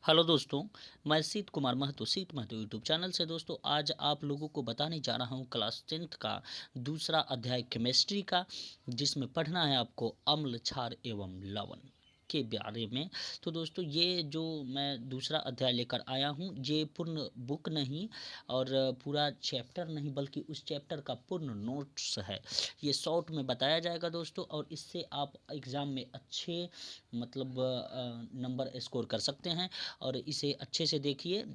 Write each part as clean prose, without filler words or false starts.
Hello दोस्तों, मैं सीत कुमार महतो सीत महतो यूट्यूब चैनल से दोस्तों आज आप लोगों को बताने जा रहा हूं क्लास 10th का दूसरा अध्याय केमिस्ट्री का, जिसमें पढ़ना है आपको अम्ल, क्षार एवं लवण के बारे में। तो दोस्तों ये जो मैं दूसरा अध्याय लेकर आया हूं, ये पूर्ण बुक नहीं और पूरा चैप्टर नहीं, बल्कि उस चैप्टर का पूर्ण नोट्स है। ये शॉर्ट में बताया जाएगा दोस्तों, और इससे आप एग्ज़ाम में अच्छे मतलब नंबर स्कोर कर सकते हैं। और इसे अच्छे से देखिए,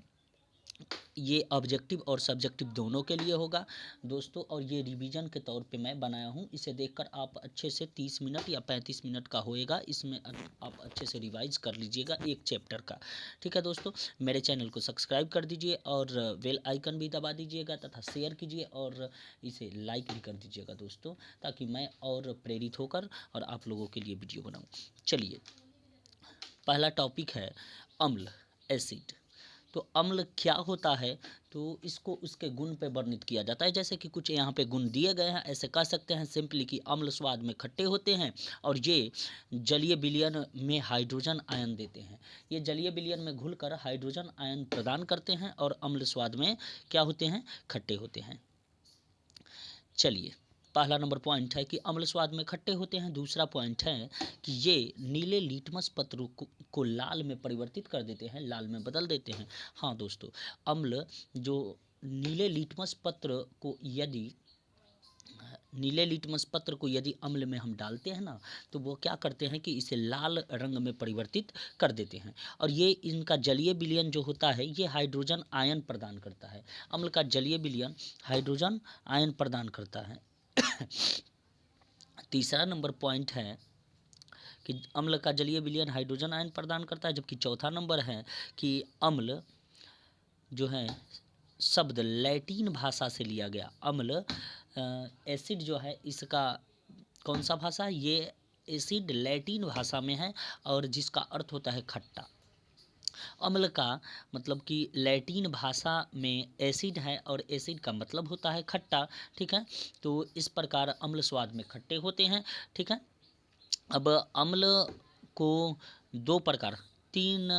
ये ऑब्जेक्टिव और सब्जेक्टिव दोनों के लिए होगा दोस्तों। और ये रिवीजन के तौर पे मैं बनाया हूँ, इसे देखकर आप अच्छे से 30 मिनट या 35 मिनट का होएगा, इसमें आप अच्छे से रिवाइज कर लीजिएगा एक चैप्टर का। ठीक है दोस्तों, मेरे चैनल को सब्सक्राइब कर दीजिए और बेल आइकन भी दबा दीजिएगा तथा शेयर कीजिए और इसे लाइक भी कर दीजिएगा दोस्तों, ताकि मैं और प्रेरित होकर और आप लोगों के लिए वीडियो बनाऊँ। चलिए, पहला टॉपिक है अम्ल, एसिड। तो अम्ल क्या होता है, तो इसको उसके गुण पे वर्णित किया जाता है। जैसे कि कुछ यहाँ पे गुण दिए गए हैं, ऐसे कह सकते हैं सिंपली कि अम्ल स्वाद में खट्टे होते हैं और ये जलीय विलयन में हाइड्रोजन आयन देते हैं। ये जलीय विलयन में घुलकर हाइड्रोजन आयन प्रदान करते हैं और अम्ल स्वाद में क्या होते हैं, खट्टे होते हैं। चलिए, पहला नंबर पॉइंट है कि अम्ल स्वाद में खट्टे होते हैं। दूसरा पॉइंट है कि ये नीले लिटमस पत्र को लाल में परिवर्तित कर देते हैं, लाल में बदल देते हैं। हाँ दोस्तों, अम्ल जो नीले लिटमस पत्र को यदि अम्ल में हम डालते हैं ना, तो वो क्या करते हैं कि इसे लाल रंग में परिवर्तित कर देते हैं। और ये इनका जलीय विलयन जो होता है, ये हाइड्रोजन आयन प्रदान करता है। अम्ल का जलीय विलयन हाइड्रोजन आयन प्रदान करता है। तीसरा नंबर पॉइंट है कि अम्ल का जलीय विलयन हाइड्रोजन आयन प्रदान करता है, जबकि चौथा नंबर है कि अम्ल जो है शब्द लैटिन भाषा से लिया गया। अम्ल एसिड जो है, इसका कौन सा भाषा है, ये एसिड लैटिन भाषा में है और जिसका अर्थ होता है खट्टा। अम्ल का मतलब कि लैटिन भाषा में एसिड है और एसिड का मतलब होता है खट्टा। ठीक है, तो इस प्रकार अम्ल स्वाद में खट्टे होते हैं। ठीक है, अब अम्ल को दो प्रकार तीन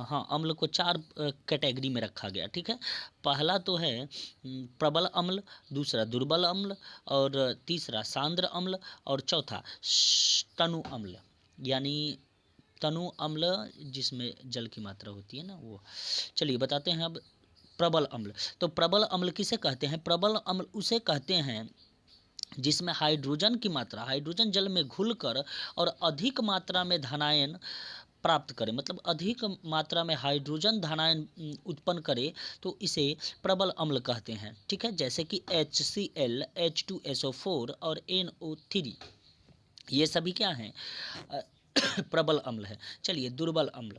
हाँ, अम्ल को चार कैटेगरी में रखा गया। ठीक है, पहला तो है प्रबल अम्ल, दूसरा दुर्बल अम्ल, और तीसरा सांद्र अम्ल, और चौथा तनु अम्ल, यानी तनु अम्ल जिसमें जल की मात्रा होती है ना, वो। चलिए बताते हैं अब प्रबल अम्ल। तो प्रबल अम्ल किसे कहते हैं? प्रबल अम्ल उसे कहते हैं जिसमें हाइड्रोजन जल में घुलकर और अधिक मात्रा में धनायन प्राप्त करे, मतलब अधिक मात्रा में हाइड्रोजन धनायन उत्पन्न करे, तो इसे प्रबल अम्ल कहते हैं। ठीक है, जैसे कि HCl, H2SO4 और NO3, ये सभी क्या हैं, प्रबल अम्ल है। चलिए, दुर्बल अम्ल।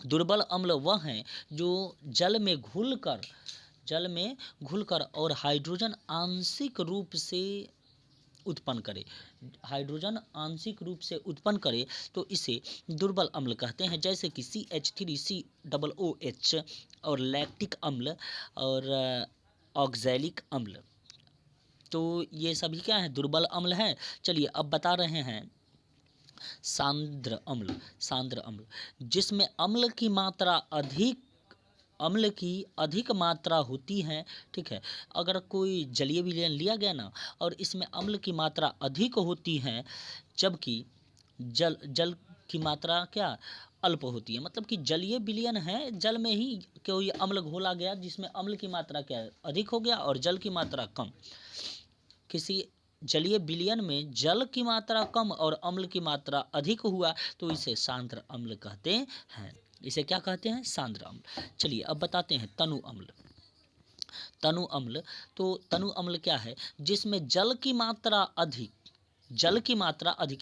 दुर्बल अम्ल वह हैं जो जल में घुलकर और हाइड्रोजन आंशिक रूप से उत्पन्न करे, तो इसे दुर्बल अम्ल कहते हैं। जैसे कि CH3COOH और लैक्टिक अम्ल और ऑक्सैलिक अम्ल, तो ये सभी क्या है, दुर्बल अम्ल हैं। चलिए, अब बता रहे हैं सांद्र अम्ल, जिसमें अम्ल की अधिक मात्रा होती है। ठीक है, अगर कोई जलीय विलयन लिया गया ना और इसमें अम्ल की मात्रा अधिक होती है, जबकि जल की मात्रा क्या, अल्प होती है। मतलब कि जलीय विलयन है, जल में ही कोई अम्ल घोला गया जिसमें अम्ल की मात्रा क्या अधिक हो गया और जल की मात्रा कम। किसी जलीय विलयन में जल की मात्रा कम और अम्ल की मात्रा अधिक हुआ, तो इसे सांद्र अम्ल कहते हैं। इसे क्या कहते हैं, सांद्र अम्ल। चलिए, अब बताते हैं तनु अम्ल। तो तनु अम्ल क्या है, जिसमें जल की मात्रा अधिक,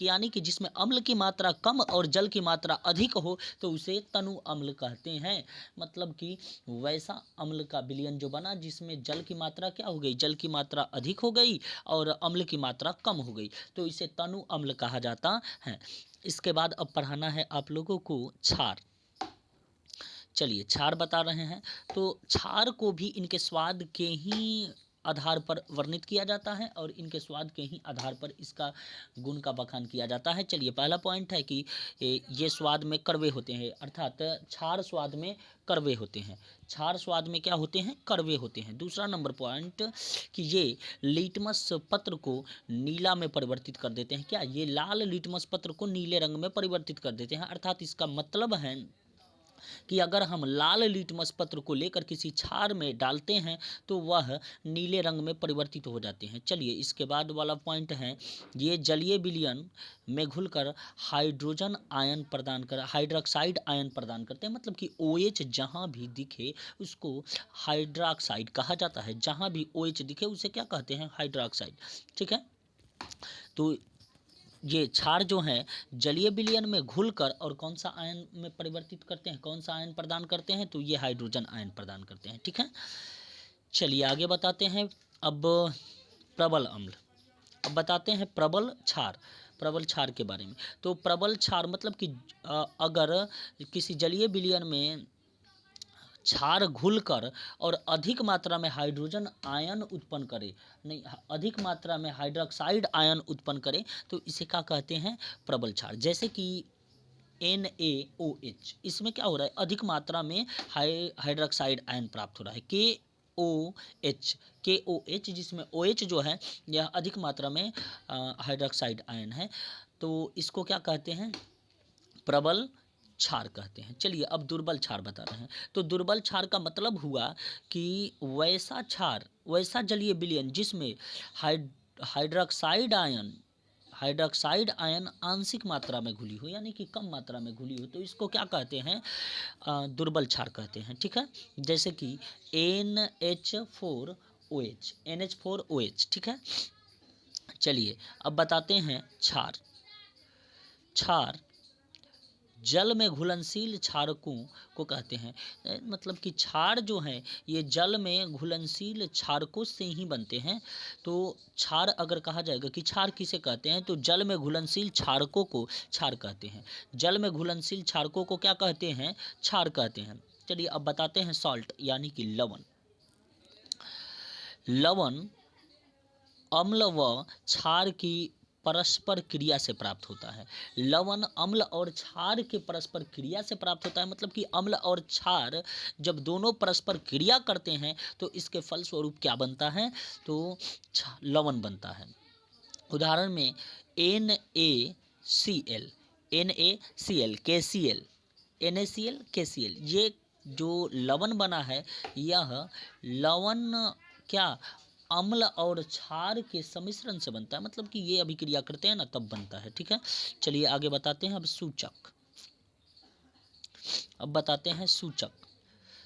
यानी कि जिसमें अम्ल की मात्रा कम और जल की मात्रा अधिक हो, तो उसे तनु अम्ल कहते हैं। मतलब कि वैसा अम्ल का विलयन जो बना जिसमें जल की मात्रा क्या हो गई, जल की मात्रा अधिक हो गई और अम्ल की मात्रा कम हो गई, तो इसे तनु अम्ल कहा जाता है। इसके बाद अब पढ़ाना है आप लोगों को क्षार। चलिए, क्षार बता रहे हैं। तो क्षार को भी इनके स्वाद के ही आधार पर वर्णित किया जाता है और इनके स्वाद के ही आधार पर इसका गुण का बखान किया जाता है। चलिए, पहला पॉइंट है कि ये स्वाद में कड़वे होते हैं, अर्थात क्षार स्वाद में कड़वे होते हैं। क्षार स्वाद में क्या होते हैं? कड़वे होते हैं। दूसरा नंबर पॉइंट कि ये लिटमस पत्र को नीला में परिवर्तित कर देते हैं। क्या? ये लाल लिटमस पत्र को नीले रंग में परिवर्तित कर देते हैं, अर्थात इसका मतलब है कि अगर हम लाल लिटमस पत्र को लेकर किसी क्षार में डालते हैं तो वह नीले रंग में परिवर्तित हो जाते हैं। चलिए, इसके बाद वाला पॉइंट है, ये जलीय विलयन में घुलकर हाइड्रोजन आयन प्रदान कर हाइड्रोक्साइड आयन प्रदान करते हैं। मतलब कि OH जहाँ भी दिखे उसको हाइड्रोक्साइड कहा जाता है। जहाँ भी OH दिखे उसे क्या कहते हैं? हाइड्रोक्साइड। ठीक है, तो ये क्षार जो है जलीय विलयन में घुलकर और कौन सा आयन में परिवर्तित करते हैं? कौन सा आयन प्रदान करते हैं? तो ये हाइड्रोजन आयन प्रदान करते हैं। ठीक है, चलिए आगे बताते हैं। अब प्रबल अम्ल, अब बताते हैं प्रबल क्षार, प्रबल क्षार के बारे में। तो प्रबल क्षार मतलब कि अगर किसी जलीय विलयन में क्षार घुलकर और अधिक मात्रा में हाइड्रोजन आयन उत्पन्न करे, नहीं, अधिक मात्रा में हाइड्रोक्साइड आयन उत्पन्न करे, तो इसे क्या कहते हैं? प्रबल क्षार। जैसे कि NaOH, इसमें क्या हो रहा है? अधिक मात्रा में हाइड्रोक्साइड आयन प्राप्त हो रहा है। KOH जिसमें OH जो है यह अधिक मात्रा में हाइड्रोक्साइड आयन है, तो इसको क्या कहते हैं? प्रबल क्षार कहते हैं। चलिए, अब दुर्बल क्षार बता रहे हैं। तो दुर्बल क्षार का मतलब हुआ कि वैसा क्षार, वैसा जलीय विलयन जिसमें हाइड्रोक्साइड आयन आंशिक मात्रा में घुली हो, यानी कि कम मात्रा में घुली हो, तो इसको क्या कहते हैं? दुर्बल क्षार कहते हैं। ठीक है, जैसे कि NH4OH। ठीक है, चलिए अब बताते हैं क्षार। जल में घुलनशील क्षारकों को कहते हैं। मतलब कि क्षार जो हैं ये जल में घुलनशील क्षारकों से ही बनते हैं। तो क्षार अगर कहा जाएगा कि क्षार किसे कहते हैं, तो जल में घुलनशील क्षारकों को क्षार कहते हैं। जल में घुलनशील क्षारकों को क्या कहते हैं? क्षार कहते हैं। चलिए अब बताते हैं सॉल्ट, यानी कि लवण। लवण अम्ल व क्षार की परस्पर क्रिया से प्राप्त होता है। लवण अम्ल और क्षार के परस्पर क्रिया से प्राप्त होता है। मतलब कि अम्ल और क्षार जब दोनों परस्पर क्रिया करते हैं तो इसके फलस्वरूप क्या बनता है? तो लवण बनता है। उदाहरण में NaCl, KCl, ये जो लवण बना है यह लवण क्या अम्ल और क्षार के सम्मिश्रण से बनता है। मतलब कि ये अभिक्रिया करते हैं ना, तब बनता है। ठीक है, चलिए आगे बताते हैं। अब सूचक, अब बताते हैं सूचक।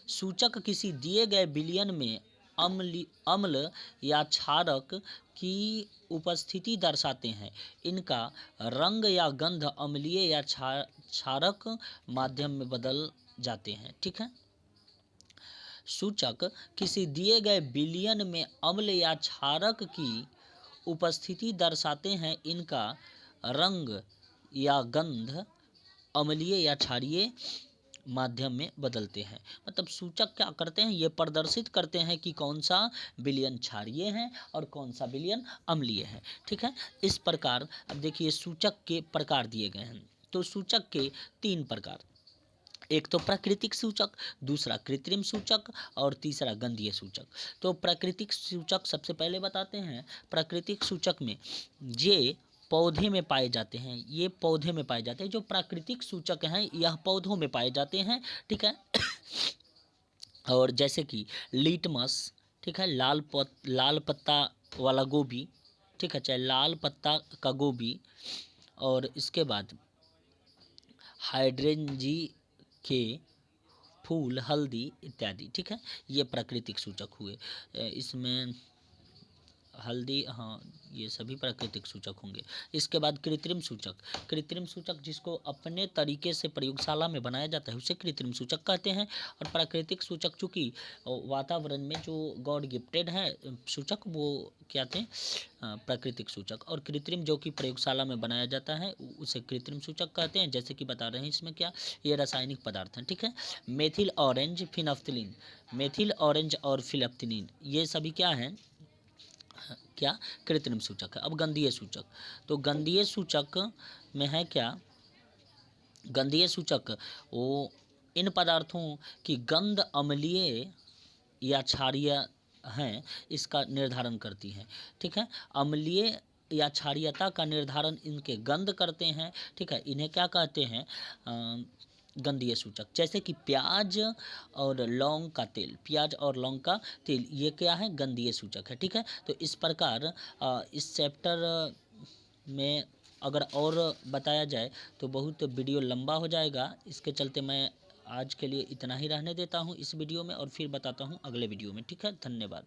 सूचक किसी दिए गए विलयन में अम्ल या क्षारक की उपस्थिति दर्शाते हैं। इनका रंग या गंध अम्लीय या क्षारक माध्यम में बदल जाते हैं। ठीक है, सूचक किसी दिए गए विलयन में अम्ल या क्षारक की उपस्थिति दर्शाते हैं। इनका रंग या गंध अम्लीय या क्षारीय माध्यम में बदलते हैं। मतलब सूचक क्या करते हैं? ये प्रदर्शित करते हैं कि कौन सा विलयन क्षारीय है और कौन सा विलयन अम्लीय है। ठीक है, इस प्रकार अब देखिए सूचक के प्रकार दिए गए हैं। तो सूचक के 3 प्रकार, एक तो प्राकृतिक सूचक, दूसरा कृत्रिम सूचक और तीसरा गंधीय सूचक। तो प्राकृतिक सूचक सबसे पहले बताते हैं। प्राकृतिक सूचक में ये पौधे में पाए जाते हैं, ये पौधे में पाए जाते हैं। जो प्राकृतिक सूचक हैं यह पौधों में पाए जाते हैं। ठीक है, और जैसे कि लिटमस, ठीक है, लाल पत्ता वाला गोभी, ठीक है, चाहे लाल पत्ता का गोभी, और इसके बाद हाइड्रेंजी के फूल, हल्दी इत्यादि। ठीक है, ये प्राकृतिक सूचक हुए। इसमें हल्दी, हाँ, ये सभी प्राकृतिक सूचक होंगे। इसके बाद कृत्रिम सूचक। कृत्रिम सूचक जिसको अपने तरीके से प्रयोगशाला में बनाया जाता है उसे कृत्रिम सूचक कहते हैं। और प्राकृतिक सूचक चूँकि वातावरण में जो गॉड गिफ्टेड है सूचक, वो क्या थे? प्राकृतिक सूचक। और कृत्रिम जो कि प्रयोगशाला में बनाया जाता है उसे कृत्रिम सूचक कहते हैं। जैसे कि बता रहे हैं इसमें क्या, ये रासायनिक पदार्थ हैं। ठीक है, मेथिल ऑरेंज फिनफ्थलीन, मेथिल ऑरेंज और फिनफ्थलीन ये सभी क्या हैं? क्या कृत्रिम सूचक है। अब गंधीय सूचक, तो गंधीय सूचक में है क्या, गंधीय सूचक वो इन पदार्थों की गंध अम्लीय या क्षारीय हैं, इसका निर्धारण करती हैं। ठीक है, अम्लीय या क्षारीयता का निर्धारण इनके गंध करते हैं। ठीक है, इन्हें क्या कहते हैं, गंधीय सूचक। जैसे कि प्याज और लौंग का तेल, प्याज और लौंग का तेल, ये क्या है, गंधीय सूचक है। ठीक है, तो इस प्रकार इस चैप्टर में अगर और बताया जाए तो बहुत वीडियो लंबा हो जाएगा। इसके चलते मैं आज के लिए इतना ही रहने देता हूँ इस वीडियो में, और फिर बताता हूँ अगले वीडियो में। ठीक है, धन्यवाद।